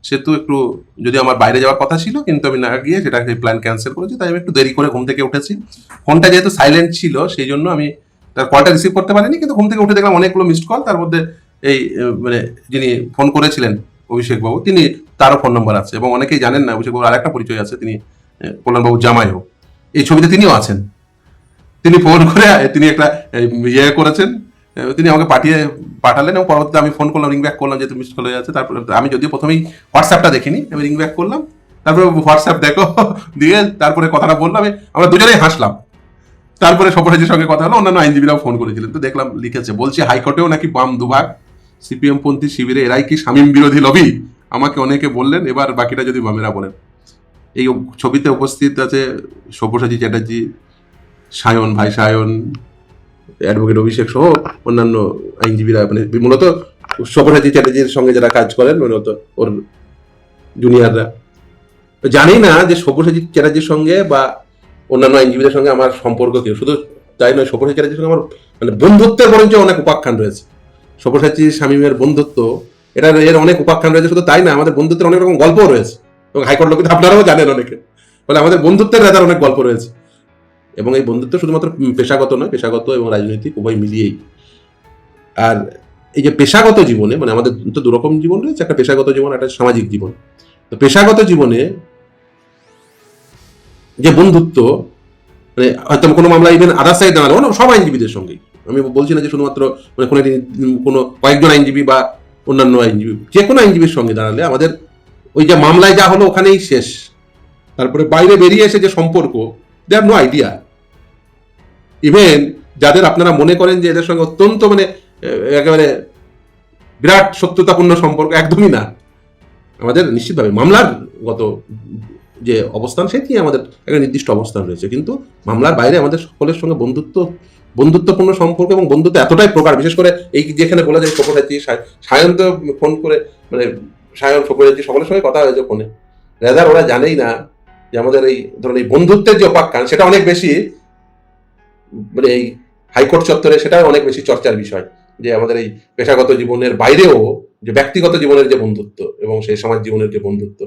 সেহেতু একটু যদি আমার বাইরে যাওয়ার কথা ছিল, কিন্তু আমি না গিয়ে সেটা প্ল্যান ক্যান্সেল করেছি, তাই আমি একটু দেরি করে ঘুম থেকে উঠেছি। ফোনটা যেহেতু সাইলেন্ট ছিল সেই জন্য আমি তার কলটা রিসিভ করতে পারিনি, কিন্তু ঘুম থেকে উঠে দেখলাম অনেকগুলো মিসড কল, তার মধ্যে এই মানে যিনি ফোন করেছিলেন অভিষেক বাবু, তিনি তারও ফোন নম্বর আছে, এবং অনেকেই জানেন না অভিষেক বাবুর আরেকটা পরিচয় আছে, তিনি কল্যাণবাবু জামাইও, এই ছবিতে তিনিও আছেন। তিনি ফোন করে তিনি একটা ইয়ে করেছেন, তিনি আমাকে পাঠালেন, এবং পরবর্তীতে আমি ফোন করলাম, রিং ব্যাক করলাম, যেহেতু মিস কল হয়ে আছে। তারপরে আমি যদিও প্রথমেই হোয়াটসঅ্যাপটা দেখিনি, আমি রিং ব্যাক করলাম, তারপরে হোয়াটসঅ্যাপ দেখো দিয়ে তারপরে কথাটা বললাম, আমরা দুজনেই হাসলাম। তারপরে সব্যসাচীর সঙ্গে কথা হলো, অন্যান্য আইনজীবীরাও ফোন করেছিলেন, তো দেখলাম লিখেছে, বলছি হাইকোর্টেও নাকি বাম দুভাগ, সিপিএম পন্থী শিবিরে এরাই কি শামীম বিরোধী লবি, আমাকে অনেকে বললেন, এবার বাকিটা যদি বামেরা বলেন। এই ছবিতে উপস্থিত আছে সব্যসাচী চ্যাটার্জি, সায়ন, ভাই সায়ন, অ্যাডভোকেট অভিষেক সহ অন্যান্য আইনজীবীরা, মানে মূলত সব্যসাচী চ্যাটার্জির সঙ্গে যারা কাজ করেন, মূলত ওর জুনিয়ররা। জানি না যে সব্যসাচী চ্যাটার্জির সঙ্গে বা অন্যান্য আইনজীবীদের সঙ্গে আমার সম্পর্ক কি, শুধু তাই নয়, সব্যসাচী চ্যাটার্জির সঙ্গে আমার মানে বন্ধুত্বের বরঞ্চ অনেক উপাখ্যান রয়েছে। সব্যসাচী শামীমের বন্ধুত্ব, এর অনেক উপাখ্যান রয়েছে, শুধু তাই না, আমাদের বন্ধুত্বের অনেক রকম গল্পও রয়েছে, এবং হাইকোর্ট লোক আপনারাও জানেন অনেকে, ফলে আমাদের বন্ধুত্বের রাজার অনেক গল্প রয়েছে। এবং এই বন্ধুত্ব শুধুমাত্র পেশাগত নয়, পেশাগত এবং রাজনৈতিক উভয় মিলিয়েই। আর এই যে পেশাগত জীবনে, মানে আমাদের তো দুরকম জীবন রয়েছে, একটা পেশাগত জীবন, একটা সামাজিক জীবন। তো পেশাগত জীবনে যে বন্ধুত্ব, মানে হয়তো কোনো মামলা ইভেন আদার সাইড দাঁড়ালো, সব আইনজীবীদের সঙ্গেই, আমি বলছি না যে শুধুমাত্র মানে কোনো কয়েকজন আইনজীবী বা অন্যান্য আইনজীবী, যে কোনো আইনজীবীর সঙ্গে দাঁড়ালে আমাদের ওই যে মামলায় যা হলো ওখানেই শেষ, তারপরে বাইরে বেরিয়ে এসে যে সম্পর্ক, they have no idea. Even যাদের আপনারা মনে করেন যে এদের সঙ্গে অত্যন্ত মানে একেবারে বিরাট সত্যতাপূর্ণ সম্পর্ক, একদমই না। আমাদের নিশ্চিতভাবে মামলার গত যে অবস্থান, সেটি আমাদের একটা নির্দিষ্ট অবস্থান রয়েছে, কিন্তু মামলার বাইরে আমাদের সকলের সঙ্গে বন্ধুত্বপূর্ণ সম্পর্ক, এবং বন্ধুত্ব এতটাই প্রকার, বিশেষ করে এই যেখানে বলা যায় সব্যসাচী, সায়ন তো ফোন করে, মানে সায়ন, সব্যসাচী সকলের সঙ্গে কথা হয়েছে ফোনে, রেজার ওরা জানেই না যে আমাদের এই ধরুন এই বন্ধুত্বের যে উপাখ্যান, সেটা অনেক বেশি, মানে এই হাইকোর্ট চত্বরে সেটা অনেক বেশি চর্চার বিষয়, যে আমাদের এই পেশাগত জীবনের বাইরেও যে ব্যক্তিগত জীবনের যে বন্ধুত্ব এবং সেই সমাজ জীবনের যে বন্ধুত্ব,